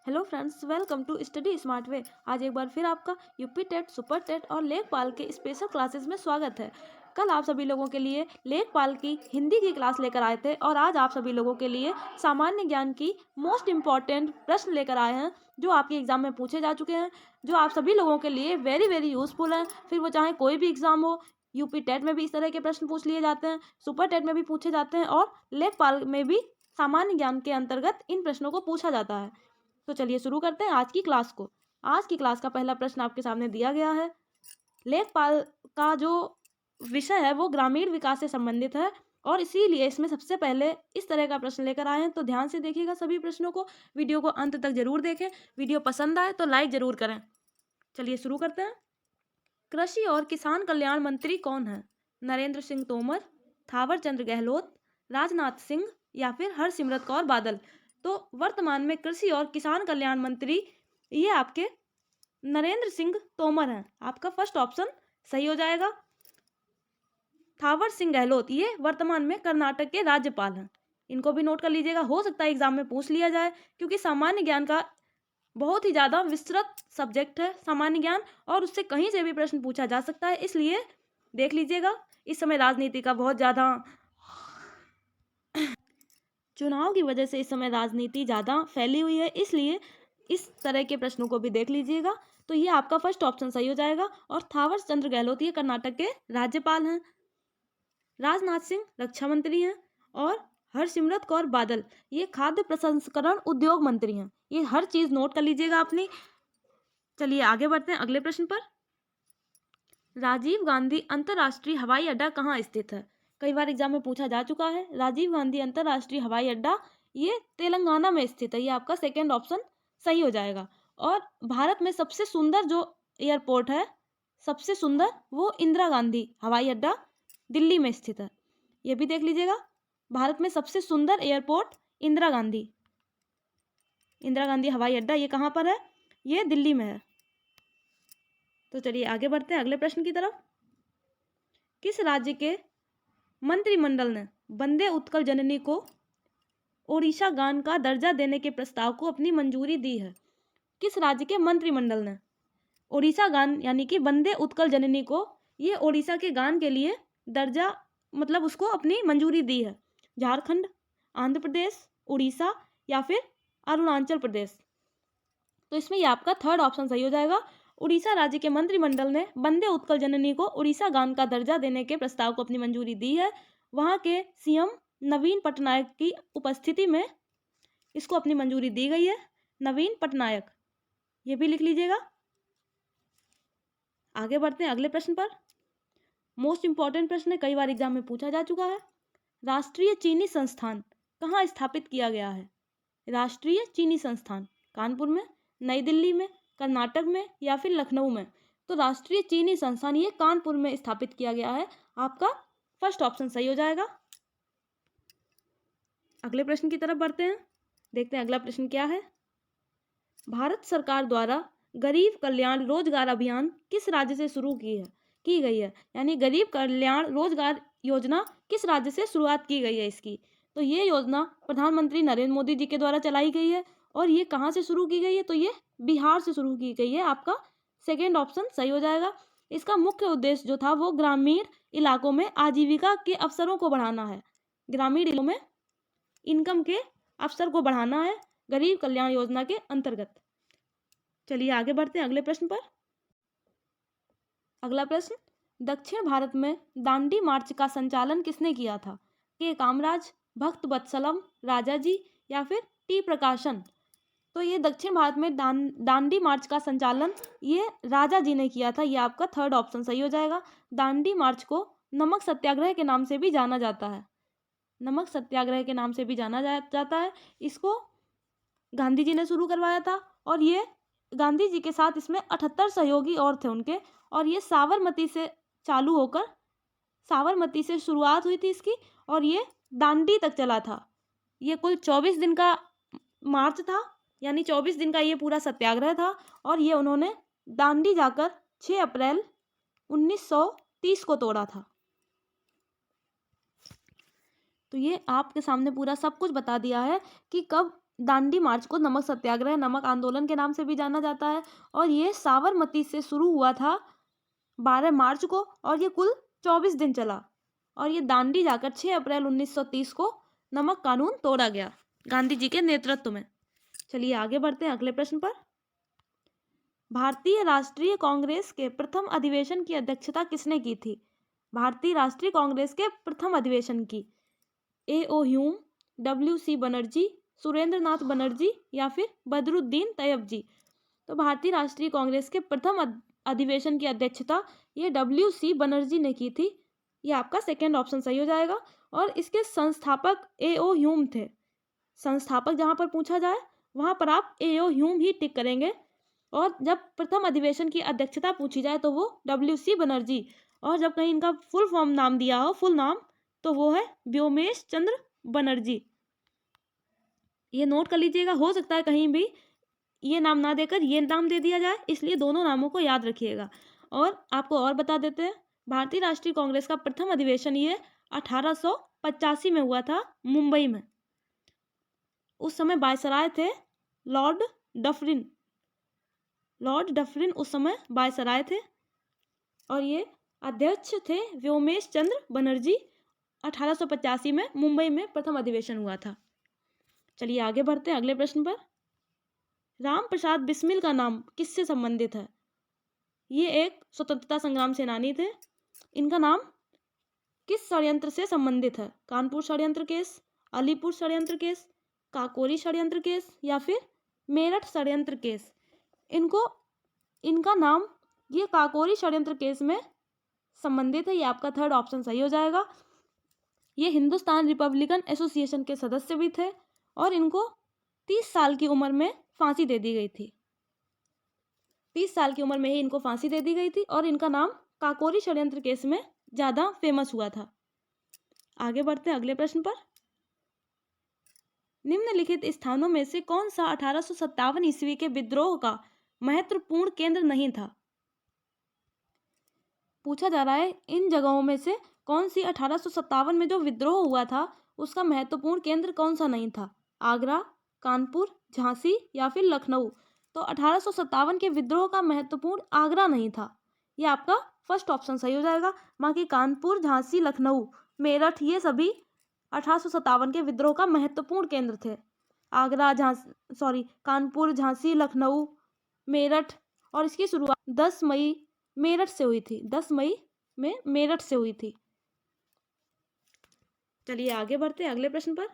Hello friends, welcome to study smart way. आज एक बार फिर आपका यूपी टेट, सुपर टेट और लेखपाल के स्पेशल क्लासेस में स्वागत है। कल आप सभी लोगों के लिए लेखपाल की हिंदी की क्लास लेकर आए थे और आज आप सभी लोगों के लिए सामान्य ज्ञान की मोस्ट इम्पॉर्टेंट प्रश्न लेकर आए हैं जो आपके एग्जाम में पूछे जा चुके हैं, जो आप सभी लोगों के लिए वेरी वेरी यूजफुल हैं। फिर वो चाहे कोई भी एग्जाम हो, यूपी टेट में भी इस तरह के प्रश्न पूछ लिए जाते हैं, सुपर टेट में भी पूछे जाते हैं और लेखपाल में भी सामान्य ज्ञान के अंतर्गत इन प्रश्नों को पूछा जाता है। तो चलिए शुरू करते हैं आज की क्लास को। आज की क्लास का पहला प्रश्न आपके सामने दिया गया है। लेखपाल का जो विषय है वो ग्रामीण विकास से संबंधित है और इसीलिए इसमें सबसे पहले इस तरह का प्रश्न लेकर आए हैं। तो ध्यान से देखिएगा सभी प्रश्नों को, वीडियो को अंत तक जरूर देखें। वीडियो पसंद आए तो लाइक जरूर करें। चलिए शुरू करते हैं। कृषि और किसान कल्याण मंत्री कौन है? नरेंद्र सिंह तोमर, थावर चंद गहलोत, राजनाथ सिंह या फिर हरसिमरत कौर बादल। तो वर्तमान में कृषि और किसान कल्याण मंत्री ये आपके नरेंद्र सिंह तोमर हैं। आपका फर्स्ट ऑप्शन सही हो जाएगा। थावर सिंह गहलोत ये वर्तमान में कर्नाटक के राज्यपाल हैं। इनको भी नोट कर लीजिएगा, हो सकता है एग्जाम में पूछ लिया जाए, क्योंकि सामान्य ज्ञान का बहुत ही ज़्यादा विस्तृत सब्जेक्ट है सामान्य ज्ञान और उससे कहीं से भी प्रश्न पूछा जा सकता है। इसलिए देख लीजिएगा, इस समय राजनीति का बहुत ज़्यादा चुनाव की वजह से इस समय राजनीति ज़्यादा फैली हुई है, इसलिए इस तरह के प्रश्नों को भी देख लीजिएगा। तो ये आपका फर्स्ट ऑप्शन सही हो जाएगा। और थावर चंद्र गहलोत ये कर्नाटक के राज्यपाल हैं। राजनाथ सिंह रक्षा मंत्री हैं और हरसिमरत कौर बादल ये खाद्य प्रसंस्करण उद्योग मंत्री हैं। ये हर चीज़ नोट कर लीजिएगा अपनी। चलिए आगे बढ़ते हैं अगले प्रश्न पर। राजीव गांधी अंतर्राष्ट्रीय हवाई अड्डा कहाँ स्थित है? कई बार एग्जाम में पूछा जा चुका है। राजीव गांधी अंतर्राष्ट्रीय हवाई अड्डा ये तेलंगाना में स्थित है। ये आपका सेकेंड ऑप्शन सही हो जाएगा। और भारत में सबसे सुंदर जो एयरपोर्ट है, सबसे सुंदर, वो इंदिरा गांधी हवाई अड्डा दिल्ली में स्थित है। ये भी देख लीजिएगा, भारत में सबसे सुंदर एयरपोर्ट इंदिरा गांधी हवाई अड्डा ये कहाँ पर है? ये दिल्ली में है। तो चलिए आगे बढ़ते हैं अगले प्रश्न की तरफ। किस राज्य के मंत्रिमंडल ने वंदे उत्कल जननी को ओडिशा गान का दर्जा देने के प्रस्ताव को अपनी मंजूरी दी है? किस राज्य के मंत्रिमंडल ने ओडिशा गान यानी कि वंदे उत्कल जननी को ये ओडिशा के गान के लिए दर्जा मतलब उसको अपनी मंजूरी दी है? झारखंड, आंध्र प्रदेश, उड़ीसा या फिर अरुणाचल प्रदेश। तो इसमें ये आपका थर्ड ऑप्शन सही हो जाएगा। उड़ीसा राज्य के मंत्रिमंडल ने वंदे उत्कल जननी को उड़ीसा गान का दर्जा देने के प्रस्ताव को अपनी मंजूरी दी है। वहाँ के सीएम नवीन पटनायक की उपस्थिति में इसको अपनी मंजूरी दी गई है। नवीन पटनायक, ये भी लिख लीजिएगा। आगे बढ़ते हैं अगले प्रश्न पर। मोस्ट इंपॉर्टेंट प्रश्न है, कई बार एग्जाम में पूछा जा चुका है। राष्ट्रीय चीनी संस्थान कहाँ स्थापित किया गया है? राष्ट्रीय चीनी संस्थान कानपुर में, नई दिल्ली में, कर्नाटक में या फिर लखनऊ में। तो राष्ट्रीय चीनी संस्थान ये कानपुर में स्थापित किया गया है। आपका फर्स्ट ऑप्शन सही हो जाएगा। अगले प्रश्न की तरफ बढ़ते हैं, देखते हैं अगला प्रश्न क्या है। भारत सरकार द्वारा गरीब कल्याण रोजगार अभियान किस राज्य से शुरू की गई है? यानी गरीब कल्याण रोजगार योजना किस राज्य से शुरुआत की गई है इसकी? तो ये योजना प्रधानमंत्री नरेंद्र मोदी जी के द्वारा चलाई गई है। और ये कहाँ से शुरू की गई है? तो ये बिहार से शुरू की गई है। आपका सेकेंड ऑप्शन सही हो जाएगा। इसका मुख्य उद्देश्य जो था वो ग्रामीण इलाकों में आजीविका के अवसरों को बढ़ाना है। ग्रामीण इलाकों में इनकम के अवसर को बढ़ाना है गरीब कल्याण योजना के अंतर्गत। चलिए आगे बढ़ते हैं अगले प्रश्न पर। अगला प्रश्न, दक्षिण भारत में दांडी मार्च का संचालन किसने किया था? के कामराज, भक्त वत्सलम, राजाजी या फिर टी प्रकाशन। तो ये दक्षिण भारत में दांडी मार्च का संचालन ये राजा जी ने किया था। ये आपका थर्ड ऑप्शन सही हो जाएगा। दांडी मार्च को नमक सत्याग्रह के नाम से भी जाना जाता है। नमक सत्याग्रह के नाम से भी जाना जाता है। इसको गांधी जी ने शुरू करवाया था और ये गांधी जी के साथ इसमें 78 सहयोगी और थे उनके। और ये साबरमती से चालू होकर साबरमती से शुरुआत हुई थी इसकी और ये दांडी तक चला था। ये कुल 24 दिन का मार्च था, यानी 24 दिन का ये पूरा सत्याग्रह था। और ये उन्होंने दांडी जाकर 6 अप्रैल 1930 को तोड़ा था। तो ये आपके सामने पूरा सब कुछ बता दिया है कि कब दांडी मार्च को नमक सत्याग्रह, नमक आंदोलन के नाम से भी जाना जाता है और ये साबरमती से शुरू हुआ था 12 मार्च को और ये कुल 24 दिन चला और ये दांडी जाकर 6 अप्रैल 1930 को नमक कानून तोड़ा गया गांधी जी के नेतृत्व में। चलिए आगे बढ़ते हैं अगले प्रश्न पर। भारतीय राष्ट्रीय कांग्रेस के प्रथम अधिवेशन की अध्यक्षता किसने की थी? भारतीय राष्ट्रीय कांग्रेस के प्रथम अधिवेशन की A.O. Hume, W.C. Banerjee, Surendra Nath Banerjee या फिर बदरुद्दीन तैयब। तो भारतीय राष्ट्रीय कांग्रेस के प्रथम अधिवेशन की अध्यक्षता ये W.C. बनर्जी ने की थी। ये आपका सेकेंड ऑप्शन सही हो जाएगा। और इसके संस्थापक A.O. ह्यूम थे। संस्थापक जहाँ पर पूछा जाए वहाँ पर आप A.O. ह्यूम ही टिक करेंगे और जब प्रथम अधिवेशन की अध्यक्षता पूछी जाए तो वो W.C. बनर्जी, और जब कहीं इनका फुल फॉर्म नाम दिया हो, फुल नाम, तो वो है व्योमेश चंद्र बनर्जी। ये नोट कर लीजिएगा, हो सकता है कहीं भी ये नाम ना देकर ये नाम दे दिया जाए, इसलिए दोनों नामों को याद रखिएगा। और आपको और बता देते हैं, भारतीय राष्ट्रीय कांग्रेस का प्रथम अधिवेशन ये 1885 में हुआ था मुंबई में। उस समय वायसराय थे लॉर्ड डफरिन। लॉर्ड डफरिन उस समय वायसराय थे और ये अध्यक्ष थे व्योमेश चंद्र बनर्जी। 1885 में मुंबई में प्रथम अधिवेशन हुआ था। चलिए आगे बढ़ते हैं अगले प्रश्न पर। राम प्रसाद बिस्मिल का नाम किससे संबंधित है? ये एक स्वतंत्रता संग्राम सेनानी थे। इनका नाम किस षड्यंत्र से संबंधित है? कानपुर षड्यंत्र केस, अलीपुर षड्यंत्र केस, काकोरी षड्यंत्र केस या फिर मेरठ षड्यंत्र केस? इनका नाम ये काकोरी षड्यंत्र केस में संबंधित है। ये आपका थर्ड ऑप्शन सही हो जाएगा। ये हिंदुस्तान रिपब्लिकन एसोसिएशन के सदस्य भी थे और इनको 30 साल की उम्र में फांसी दे दी गई थी। 30 साल की उम्र में ही इनको फांसी दे दी गई थी और इनका नाम काकोरी षड्यंत्र केस में ज़्यादा फेमस हुआ था। आगे बढ़ते हैं अगले प्रश्न पर। निम्नलिखित स्थानों में से कौन सा 1857 ईस्वी के विद्रोह का महत्वपूर्ण केंद्र नहीं था? पूछा जा रहा है इन जगहों में से कौन सी 1857 में जो विद्रोह हुआ था उसका महत्वपूर्ण केंद्र कौन सा नहीं था? आगरा, कानपुर, झांसी या फिर लखनऊ? तो 1857 के विद्रोह का महत्वपूर्ण आगरा नहीं था। ये आपका फर्स्ट ऑप्शन सही हो जाएगा। बाकी कानपुर, झांसी, लखनऊ, मेरठ ये सभी 1857 के विद्रोह का महत्वपूर्ण केंद्र थे। आगरा, कानपुर, झांसी, लखनऊ, मेरठ, और इसकी शुरुआत 10 मई मेरठ से हुई थी। 10 मई में मेरठ से हुई थी। चलिए आगे बढ़ते हैं अगले प्रश्न पर।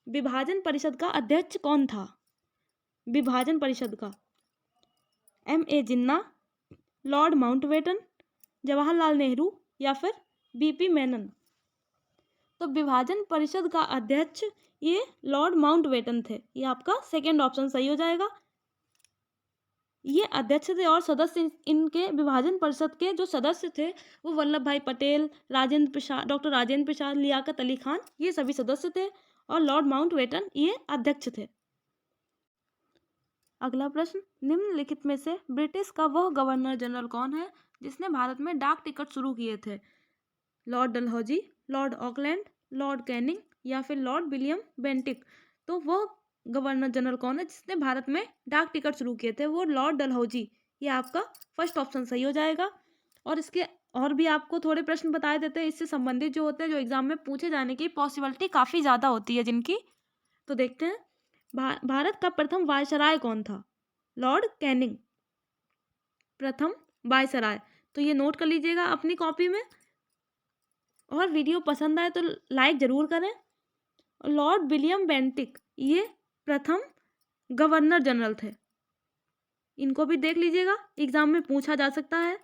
विभाजन परिषद का अध्यक्ष कौन था? विभाजन परिषद का M.A. जिन्ना, लॉर्ड माउंटबेटन, जवाहरलाल नेहरू या फिर B.P. मेनन? तो विभाजन परिषद का अध्यक्ष ये लॉर्ड माउंटबेटन थे। ये आपका सेकेंड ऑप्शन सही हो जाएगा। ये अध्यक्ष थे और सदस्य इनके विभाजन परिषद के जो सदस्य थे वो वल्लभ भाई पटेल, राजेंद्र प्रसाद, डॉक्टर राजेंद्र प्रसाद, लियाकत अली खान, ये सभी सदस्य थे और लॉर्ड माउंटबेटन ये अध्यक्ष थे। अगला प्रश्न, निम्नलिखित में से ब्रिटिश का वह गवर्नर जनरल कौन है जिसने भारत में डाक टिकट शुरू किए थे? Lord Dalhousie, Lord Auckland, Lord Canning या फिर लॉर्ड विलियम बेंटिक? तो वह गवर्नर जनरल कौन है जिसने भारत में डाक टिकट शुरू किए थे? वो लॉर्ड डलहौजी। ये आपका फर्स्ट ऑप्शन सही हो जाएगा। और इसके और भी आपको थोड़े प्रश्न बताए देते हैं इससे संबंधित जो होते हैं, जो एग्जाम में पूछे जाने की पॉसिबिलिटी काफ़ी ज़्यादा होती है जिनकी। तो देखते हैं, भारत का प्रथम वायसराय कौन था? लॉर्ड कैनिंग प्रथम वायसराय। तो ये नोट कर लीजिएगा अपनी कॉपी में और वीडियो पसंद आए तो लाइक ज़रूर करें। लॉर्ड विलियम बेंटिक ये प्रथम गवर्नर जनरल थे। इनको भी देख लीजिएगा, एग्जाम में पूछा जा सकता है।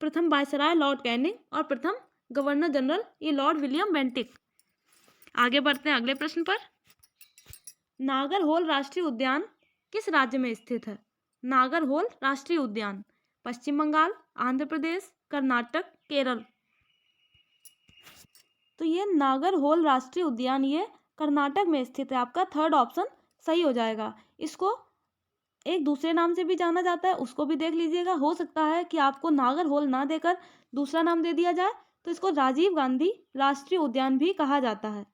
प्रथम वायसराय लॉर्ड कैनिंग और प्रथम गवर्नर जनरल ये लॉर्ड विलियम बेंटिक। आगे बढ़ते हैं अगले प्रश्न पर। नागरहोल राष्ट्रीय उद्यान किस राज्य में स्थित है? नागरहोल राष्ट्रीय उद्यान पश्चिम बंगाल, आंध्र प्रदेश, कर्नाटक, केरल? तो ये नागरहोल राष्ट्रीय उद्यान ये कर्नाटक में स्थित है। आपका थर्ड ऑप्शन सही हो जाएगा। इसको एक दूसरे नाम से भी जाना जाता है, उसको भी देख लीजिएगा। हो सकता है कि आपको नागरहोल ना देकर दूसरा नाम दे दिया जाए, तो इसको राजीव गांधी राष्ट्रीय उद्यान भी कहा जाता है।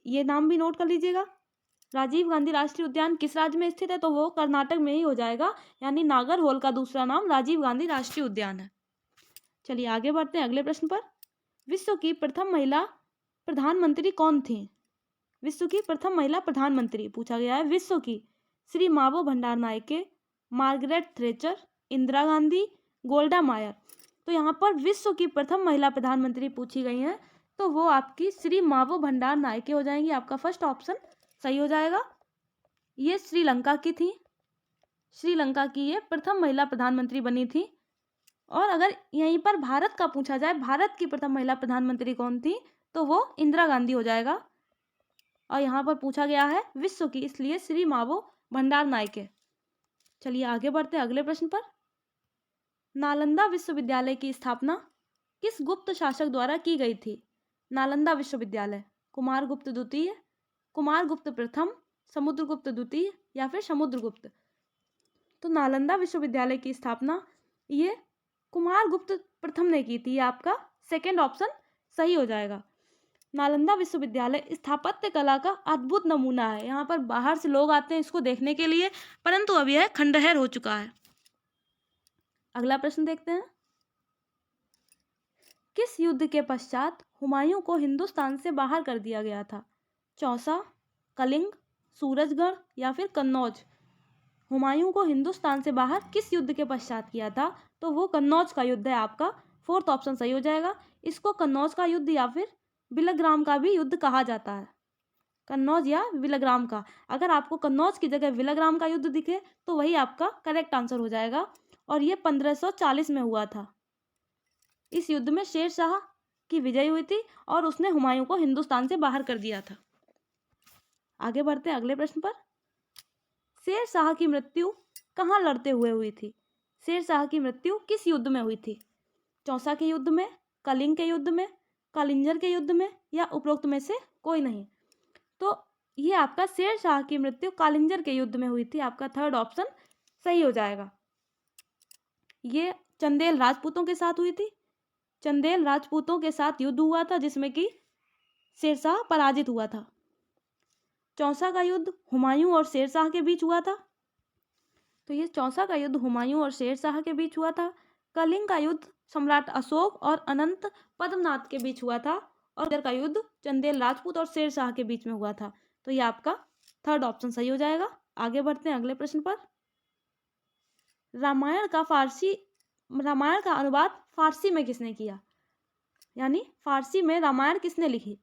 ये नाम भी नोट कर लीजिएगा। राजीव गांधी राष्ट्रीय उद्यान किस राज्य में स्थित है? तो वो कर्नाटक में ही हो जाएगा, यानी नागरहोल का दूसरा नाम राजीव गांधी राष्ट्रीय उद्यान है। चलिए आगे बढ़ते हैं अगले प्रश्न पर। विश्व की प्रथम महिला प्रधानमंत्री कौन थी? विश्व की प्रथम महिला प्रधानमंत्री पूछा गया है विश्व की। श्री मावो भंडार नायके, मार्गरेट थ्रेचर, इंदिरा गांधी, गोल्डा मायर। तो यहाँ पर विश्व की प्रथम महिला प्रधानमंत्री पूछी गई हैं, तो वो आपकी श्री मावो भंडार नायके हो जाएंगी। आपका फर्स्ट ऑप्शन सही हो जाएगा। ये श्रीलंका की थी, श्रीलंका की ये प्रथम महिला प्रधानमंत्री बनी थी। और अगर यहीं पर भारत का पूछा जाए, भारत की प्रथम महिला प्रधानमंत्री कौन थी, तो वो इंदिरा गांधी हो जाएगा। और यहाँ पर पूछा गया है विश्व की, इसलिए श्री मावो भंडार नायके। चलिए आगे बढ़ते हैं अगले प्रश्न पर। नालंदा विश्वविद्यालय की स्थापना किस गुप्त शासक द्वारा की गई थी? नालंदा विश्वविद्यालय कुमारगुप्त द्वितीय, कुमारगुप्त प्रथम, समुद्रगुप्त द्वितीय या फिर समुद्रगुप्त। तो नालंदा विश्वविद्यालय की स्थापना ये कुमारगुप्त प्रथम ने की थी। ये आपका सेकंड ऑप्शन सही हो जाएगा। नालंदा विश्वविद्यालय स्थापत्य कला का अद्भुत नमूना है। यहाँ पर बाहर से लोग आते हैं इसको देखने के लिए, परंतु अब यह खंडहर हो चुका है। अगला प्रश्न देखते हैं। किस युद्ध के पश्चात हुमायूं को हिंदुस्तान से बाहर कर दिया गया था? चौसा, कलिंग, सूरजगढ़ या फिर कन्नौज। हुमायूं को हिंदुस्तान से बाहर किस युद्ध के पश्चात किया था? तो वो कन्नौज का युद्ध है। आपका फोर्थ ऑप्शन सही हो जाएगा। इसको कन्नौज का युद्ध या फिर बिलग्राम का भी युद्ध कहा जाता है। कन्नौज या विलग्राम का। अगर आपको कन्नौज की जगह विलग्राम का युद्ध दिखे तो वही आपका करेक्ट आंसर हो जाएगा। और ये 1540 में हुआ था। इस युद्ध में शेर शाह की विजय हुई थी और उसने हुमायूं को हिंदुस्तान से बाहर कर दिया था। आगे बढ़ते हैं अगले प्रश्न पर। शेर शाह की मृत्यु कहाँ लड़ते हुए हुई थी? शेर शाह की मृत्यु किस युद्ध में हुई थी? चौसा के युद्ध में, कलिंग के युद्ध में, कालिंजर के युद्ध में या उपरोक्त में से कोई नहीं। तो ये आपका शेर शाह की मृत्यु कालिंजर के युद्ध में हुई थी। आपका थर्ड ऑप्शन सही हो जाएगा। ये चंदेल राजपूतों के साथ हुई थी। चंदेल राजपूतों के साथ युद्ध हुआ था जिसमें कि शेरशाह पराजित हुआ था। चौसा का युद्ध हुमायूं और शेरशाह के बीच हुआ था। तो ये चौसा का युद्ध हुमायूं और शेरशाह के बीच हुआ था। कलिंग का युद्ध सम्राट अशोक और अनंत पद्मनाथ के बीच हुआ था। और इधर का युद्ध चंदेल राजपूत और शेरशाह के बीच में हुआ था। तो ये आपका थर्ड ऑप्शन सही हो जाएगा। आगे बढ़ते हैं अगले प्रश्न पर। रामायण का अनुवाद फारसी में किसने किया? यानी फारसी में रामायण किसने लिखी?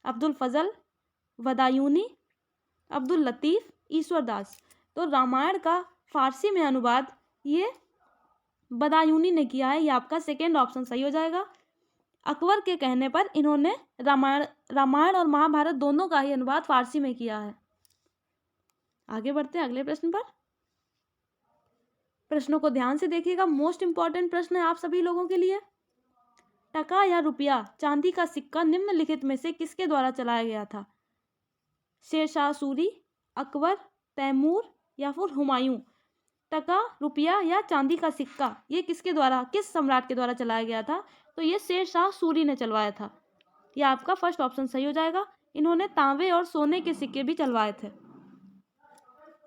अब्दुल फजल, बदायूनी, अब्दुल लतीफ, ईश्वर दास। तो रामायण का फारसी में अनुवाद ये बदायूनी ने किया है। ये आपका सेकेंड ऑप्शन सही हो जाएगा। अकबर के कहने पर इन्होंने रामायण और महाभारत दोनों का ही अनुवाद फारसी में किया है। आगे बढ़ते हैं अगले प्रश्न पर। प्रश्नों को ध्यान से देखिएगा, मोस्ट इंपॉर्टेंट प्रश्न है आप सभी लोगों के लिए। टका या रुपया, चांदी का सिक्का निम्नलिखित में से किसके द्वारा चलाया गया था? शेरशाह सूरी, अकबर, तैमूर या फिर हुमायूं। टका, रुपया या चांदी का सिक्का ये किसके द्वारा, किस सम्राट के द्वारा चलाया गया था? तो ये शेरशाह सूरी ने चलवाया था। यह आपका फर्स्ट ऑप्शन सही हो जाएगा। इन्होंने तांबे और सोने के सिक्के भी चलवाए थे।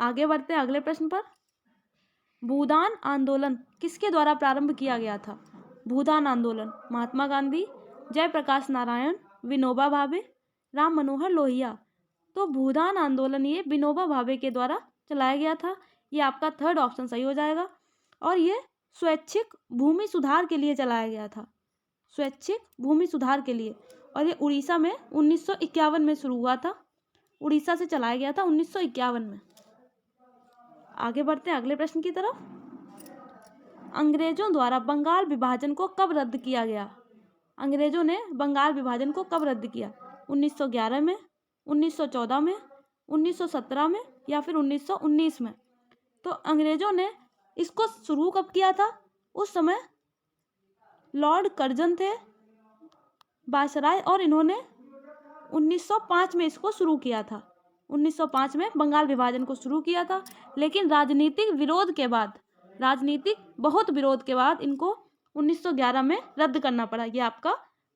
आगे बढ़ते हैं अगले प्रश्न पर। भूदान आंदोलन किसके द्वारा प्रारंभ किया गया था? भूदान आंदोलन महात्मा गांधी, जयप्रकाश नारायण, विनोबा भावे, राम मनोहर लोहिया। तो भूदान आंदोलन ये विनोबा भावे के द्वारा चलाया गया था। ये आपका थर्ड ऑप्शन सही हो जाएगा। और ये स्वैच्छिक भूमि सुधार के लिए चलाया गया था। स्वैच्छिक भूमि सुधार के लिए। और ये उड़ीसा में 1951 में शुरू हुआ था। उड़ीसा से चलाया गया था 1951 में। आगे बढ़ते हैं अगले प्रश्न की तरफ। अंग्रेजों द्वारा बंगाल विभाजन को कब रद्द किया गया? अंग्रेजों ने बंगाल विभाजन को कब रद्द किया? 1911 में, 1914 में, 1917 में या फिर 1919 में। तो अंग्रेजों ने इसको शुरू कब किया था? उस समय लॉर्ड कर्जन थे वायसराय और इन्होंने 1905 में इसको शुरू किया था। 1905 में बंगाल विभाजन को शुरू किया था। लेकिन राजनीतिक बहुत विरोध के बाद इनको 1911 में रद्द करना पड़ा। ये आपका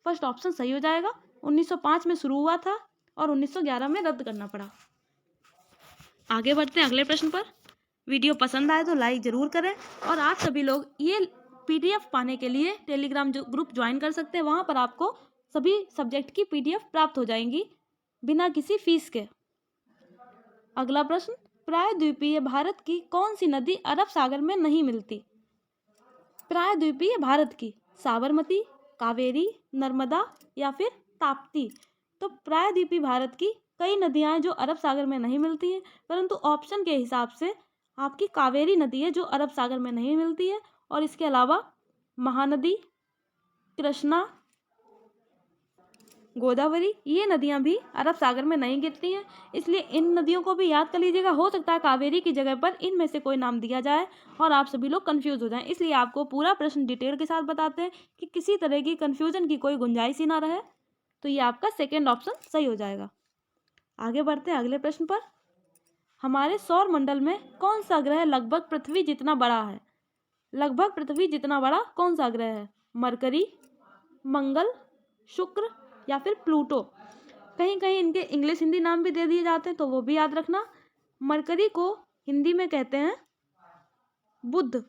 फर्स्ट ऑप्शन सही हो जाएगा। 1905 में शुरू हुआ था और 1911 में रद्द करना पड़ा। आगे बढ़ते हैं अगले प्रश्न पर। वीडियो पसंद आए तो लाइक ज़रूर करें और आप सभी लोग ये PDF पाने के लिए टेलीग्राम ग्रुप ज्वाइन कर सकते हैं। वहाँ पर आपको सभी सब्जेक्ट की PDF प्राप्त हो जाएंगी बिना किसी फीस के। अगला प्रश्न, प्रायद्वीपीय भारत की कौन सी नदी अरब सागर में नहीं मिलती? प्रायद्वीपीय भारत की साबरमती, कावेरी, नर्मदा या फिर ताप्ती। तो प्रायद्वीपीय भारत की कई नदियां हैं जो अरब सागर में नहीं मिलती हैं, परंतु ऑप्शन के हिसाब से आपकी कावेरी नदी है जो अरब सागर में नहीं मिलती है, और इसके अलावा महानदी, कृष्णा, गोदावरी, ये नदियां भी अरब सागर में नहीं गिरती हैं, इसलिए इन नदियों को भी याद कर लीजिएगा। हो सकता है कावेरी की जगह पर इनमें से कोई नाम दिया जाए और आप सभी लोग कंफ्यूज हो जाएं, इसलिए आपको पूरा प्रश्न डिटेल के साथ बताते हैं कि किसी तरह की कंफ्यूजन की कोई गुंजाइश ही ना रहे। तो ये आपका सेकेंड ऑप्शन सही हो जाएगा। आगे बढ़ते हैं अगले प्रश्न पर। हमारे सौर मंडल में कौन सा ग्रह लगभग पृथ्वी जितना बड़ा है? लगभग पृथ्वी जितना बड़ा कौन सा ग्रह है? मरकरी, मंगल, शुक्र या फिर प्लूटो। कहीं कहीं इनके इंग्लिश हिंदी नाम भी दे दिए जाते हैं, तो वो भी याद रखना। मरकरी को हिंदी में कहते हैं बुध,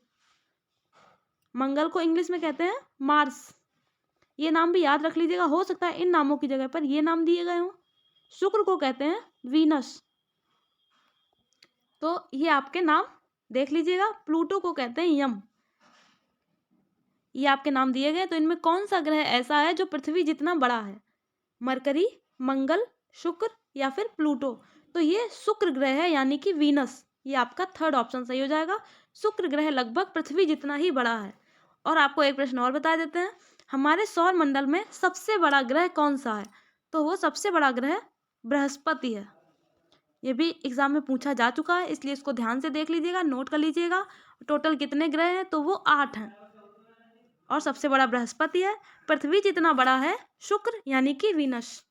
मंगल को इंग्लिश में कहते हैं मार्स। ये नाम भी याद रख लीजिएगा, हो सकता है इन नामों की जगह पर ये नाम दिए गए हों। शुक्र को कहते हैं वीनस, तो ये आपके नाम देख लीजिएगा। प्लूटो को कहते हैं यम। ये आपके नाम दिए गए, तो इनमें कौन सा ग्रह ऐसा है जो पृथ्वी जितना बड़ा है? मरकरी, मंगल, शुक्र या फिर प्लूटो। तो ये शुक्र ग्रह है, यानी कि वीनस। ये आपका थर्ड ऑप्शन सही हो जाएगा। शुक्र ग्रह लगभग पृथ्वी जितना ही बड़ा है। और आपको एक प्रश्न और बता देते हैं, हमारे सौर मंडल में सबसे बड़ा ग्रह कौन सा है? तो वो सबसे बड़ा ग्रह बृहस्पति है। ये भी एग्जाम में पूछा जा चुका है, इसलिए इसको ध्यान से देख लीजिएगा, नोट कर लीजिएगा। टोटल कितने ग्रह हैं? तो वो 8 हैं और सबसे बड़ा बृहस्पति है। पृथ्वी जितना बड़ा है शुक्र, यानी कि वीनस।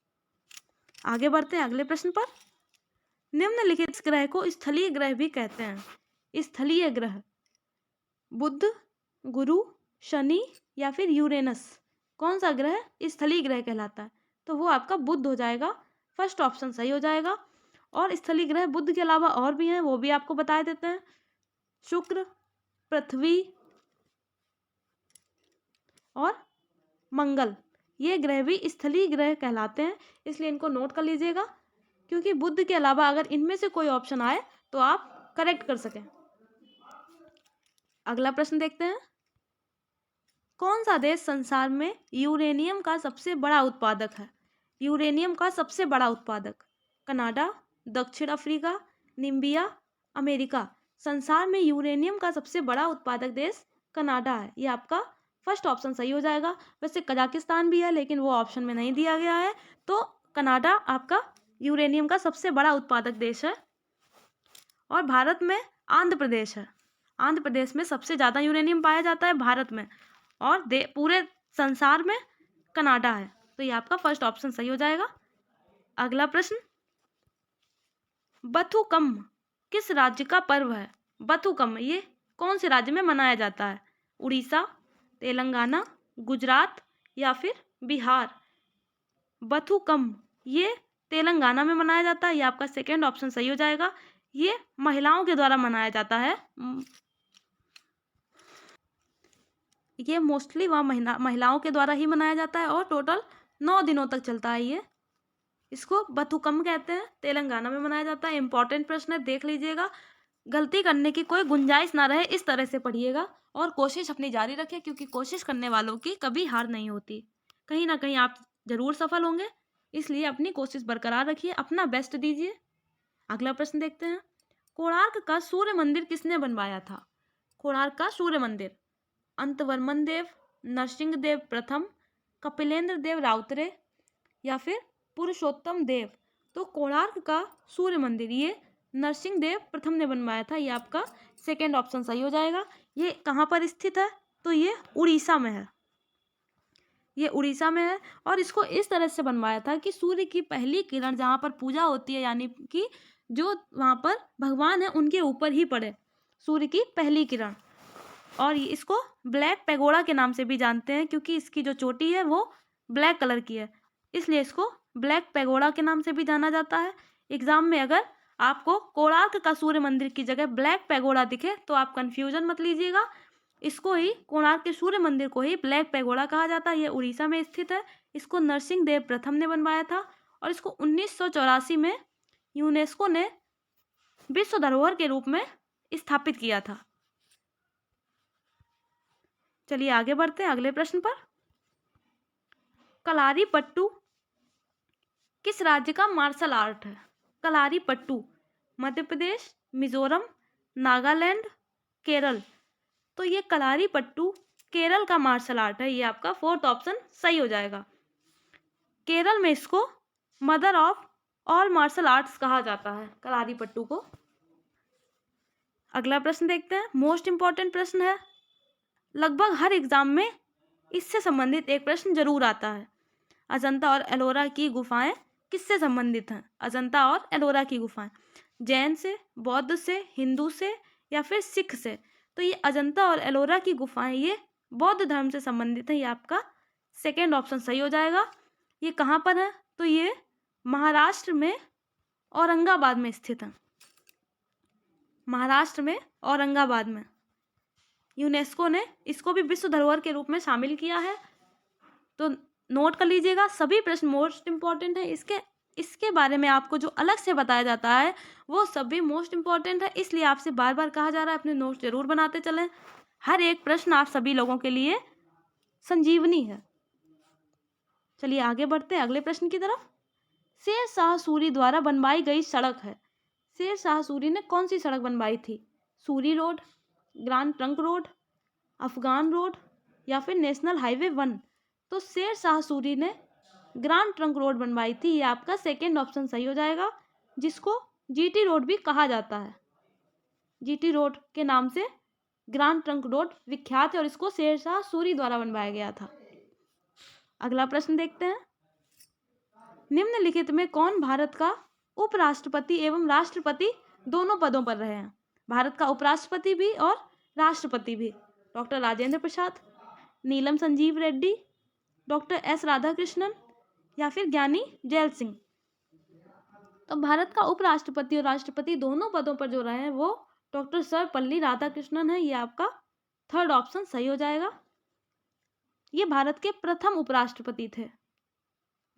आगे बढ़ते हैं अगले प्रश्न पर। निम्नलिखित ग्रह को स्थलीय ग्रह भी कहते हैं। स्थलीय ग्रह बुध, गुरु, शनि या फिर यूरेनस। कौन सा ग्रह स्थलीय ग्रह कहलाता है? तो वो आपका बुध हो जाएगा। फर्स्ट ऑप्शन सही हो जाएगा। और स्थलीय ग्रह बुध के अलावा और भी हैं, वो भी आपको बता देते हैं। शुक्र, पृथ्वी और मंगल, ये ग्रह भी स्थलीय ग्रह कहलाते हैं, इसलिए इनको नोट कर लीजिएगा, क्योंकि बुध के अलावा अगर इनमें से कोई ऑप्शन आए तो आप करेक्ट कर सकें। अगला प्रश्न देखते हैं। कौन सा देश संसार में यूरेनियम का सबसे बड़ा उत्पादक है? यूरेनियम का सबसे बड़ा उत्पादक? कनाडा, दक्षिण अफ्रीका, नामीबिया, अमेरिका। संसार में यूरेनियम का सबसे बड़ा उत्पादक देश कनाडा है। ये आपका फर्स्ट ऑप्शन सही हो जाएगा। वैसे कजाकिस्तान भी है, लेकिन वो ऑप्शन में नहीं दिया गया है, तो कनाडा आपका यूरेनियम का सबसे बड़ा उत्पादक देश है। और भारत में आंध्र प्रदेश है। आंध्र प्रदेश में सबसे ज़्यादा यूरेनियम पाया जाता है भारत में, और पूरे संसार में कनाडा है। तो ये आपका फर्स्ट ऑप्शन सही हो जाएगा। अगला प्रश्न, बथुकम्म किस राज्य का पर्व है? बथुकम्म ये कौन से राज्य में मनाया जाता है? उड़ीसा, तेलंगाना, गुजरात या फिर बिहार। बथुकम्म ये तेलंगाना में मनाया जाता है। ये आपका सेकेंड ऑप्शन सही हो जाएगा। ये महिलाओं के द्वारा मनाया जाता है। ये मोस्टली वहाँ महिलाओं के द्वारा ही मनाया जाता है और टोटल 9 दिनों तक चलता है। ये इसको बथुकम्म कहते हैं, तेलंगाना में मनाया जाता है। इंपॉर्टेंट प्रश्न है, देख लीजिएगा, गलती करने की कोई गुंजाइश ना रहे, इस तरह से पढ़िएगा और कोशिश अपनी जारी रखें, क्योंकि कोशिश करने वालों की कभी हार नहीं होती। कहीं ना कहीं आप जरूर सफल होंगे, इसलिए अपनी कोशिश बरकरार रखिए, अपना बेस्ट दीजिए। अगला प्रश्न देखते हैं। कोणार्क का सूर्य मंदिर किसने बनवाया था? कोणार्क का सूर्य मंदिर अंतवर्मन देव, नरसिंह देव प्रथम, कपिलेंद्र देव राउतरे या फिर पुरुषोत्तम देव। तो कोणार्क का सूर्य मंदिर ये नरसिंह देव प्रथम ने बनवाया था। ये आपका सेकेंड ऑप्शन सही हो जाएगा। ये कहाँ पर स्थित है? तो ये उड़ीसा में है। ये उड़ीसा में है और इसको इस तरह से बनवाया था कि सूर्य की पहली किरण जहाँ पर पूजा होती है, यानी कि जो वहाँ पर भगवान है उनके ऊपर ही पड़े सूर्य की पहली किरण। और इसको ब्लैक पैगोडा के नाम से भी जानते हैं, क्योंकि इसकी जो चोटी है वो ब्लैक कलर की है, इसलिए इसको ब्लैक पैगोडा के नाम से भी जाना जाता है। एग्जाम में अगर आपको कोणार्क का सूर्य मंदिर की जगह ब्लैक पैगोडा दिखे तो आप कंफ्यूजन मत लीजिएगा। इसको ही, कोणार्क के सूर्य मंदिर को ही ब्लैक पैगोडा कहा जाता है। ये उड़ीसा में स्थित है। इसको नरसिंह देव प्रथम ने बनवाया था और इसको 1984 में यूनेस्को ने विश्व धरोहर के रूप में स्थापित किया था। चलिए आगे बढ़ते हैं अगले प्रश्न पर। कलारीपट्टू किस राज्य का मार्शल आर्ट है? कलारीपट्टू मध्य प्रदेश, मिजोरम, नागालैंड, केरल। तो ये कलारीपट्टू केरल का मार्शल आर्ट है। ये आपका फोर्थ ऑप्शन सही हो जाएगा। केरल में इसको mother of all martial arts कहा जाता है, कलारीपट्टू को। अगला प्रश्न देखते हैं। मोस्ट इंपॉर्टेंट प्रश्न है, लगभग हर एग्जाम में इससे संबंधित एक प्रश्न जरूर आता है। अजंता और एलोरा की गुफाएं किससे संबंधित हैं? अजंता और एलोरा की गुफाएं जैन से, बौद्ध से, हिंदू से या फिर सिख से? तो ये अजंता और एलोरा की गुफाएं ये बौद्ध धर्म से संबंधित है। ये आपका सेकेंड ऑप्शन सही हो जाएगा। ये कहाँ पर है? तो ये महाराष्ट्र में औरंगाबाद में स्थित है। महाराष्ट्र में औरंगाबाद में। यूनेस्को ने इसको भी विश्व धरोहर के रूप में शामिल किया है। तो नोट कर लीजिएगा, सभी प्रश्न मोस्ट इंपॉर्टेंट है। इसके बारे में आपको जो अलग से बताया जाता है वो सभी मोस्ट इंपॉर्टेंट है, इसलिए आपसे बार बार कहा जा रहा है अपने नोट्स जरूर बनाते चलें। हर एक प्रश्न आप सभी लोगों के लिए संजीवनी है। चलिए आगे बढ़ते हैं अगले प्रश्न की तरफ। शेर शाह सूरी द्वारा बनवाई गई सड़क है। शेर शाह सूरी ने कौन सी सड़क बनवाई थी? Suri road, grand trunk road, Afghan road या फिर नेशनल हाईवे 1? तो शेर शाह सूरी ने ग्रांड ट्रंक रोड बनवाई थी। ये आपका सेकेंड ऑप्शन सही हो जाएगा, जिसको जीटी रोड भी कहा जाता है। जीटी रोड के नाम से ग्रांड ट्रंक रोड विख्यात है और इसको शेर शाह सूरी द्वारा बनवाया गया था। अगला प्रश्न देखते हैं। निम्नलिखित में कौन भारत का उपराष्ट्रपति एवं राष्ट्रपति दोनों पदों पर रहे हैं? भारत का उपराष्ट्रपति भी और राष्ट्रपति भी। डॉक्टर राजेंद्र प्रसाद, नीलम संजीव रेड्डी, डॉक्टर एस राधाकृष्णन या फिर ज्ञानी जैल सिंह? तो भारत का उपराष्ट्रपति और राष्ट्रपति दोनों पदों पर जो रहे हैं वो डॉक्टर सर्वपल्ली राधाकृष्णन है। ये आपका थर्ड ऑप्शन सही हो जाएगा। ये भारत के प्रथम उपराष्ट्रपति थे।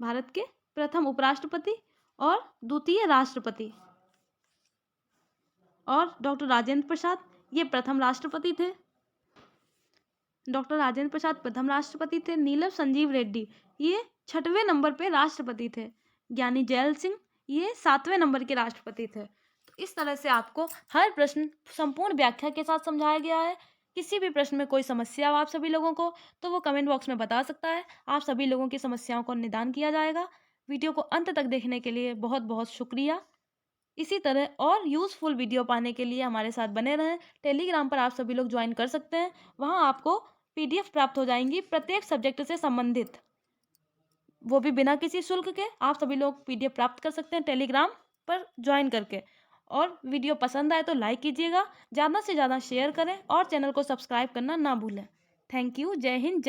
भारत के प्रथम उपराष्ट्रपति और द्वितीय राष्ट्रपति। और डॉक्टर राजेंद्र प्रसाद ये प्रथम राष्ट्रपति थे। डॉक्टर राजेंद्र प्रसाद प्रथम राष्ट्रपति थे। नीलम संजीव रेड्डी ये 6वें नंबर पे राष्ट्रपति थे। ज्ञानी जैल सिंह ये 7वें नंबर के राष्ट्रपति थे। तो इस तरह से आपको हर प्रश्न संपूर्ण व्याख्या के साथ समझाया गया है। किसी भी प्रश्न में कोई समस्या हो आप सभी लोगों को तो वो कमेंट बॉक्स में बता सकता है। आप सभी लोगों की समस्याओं का निदान किया जाएगा। वीडियो को अंत तक देखने के लिए बहुत बहुत शुक्रिया। इसी तरह और यूज़फुल वीडियो पाने के लिए हमारे साथ बने रहें। टेलीग्राम पर आप सभी लोग ज्वाइन कर सकते हैं। वहाँ आपको PDF प्राप्त हो जाएंगी प्रत्येक सब्जेक्ट से संबंधित, वो भी बिना किसी शुल्क के। आप सभी लोग PDF प्राप्त कर सकते हैं टेलीग्राम पर ज्वाइन करके। और वीडियो पसंद आए तो लाइक कीजिएगा, ज़्यादा से ज़्यादा शेयर करें और चैनल को सब्सक्राइब करना ना भूलें। Thank you. जय हिंद।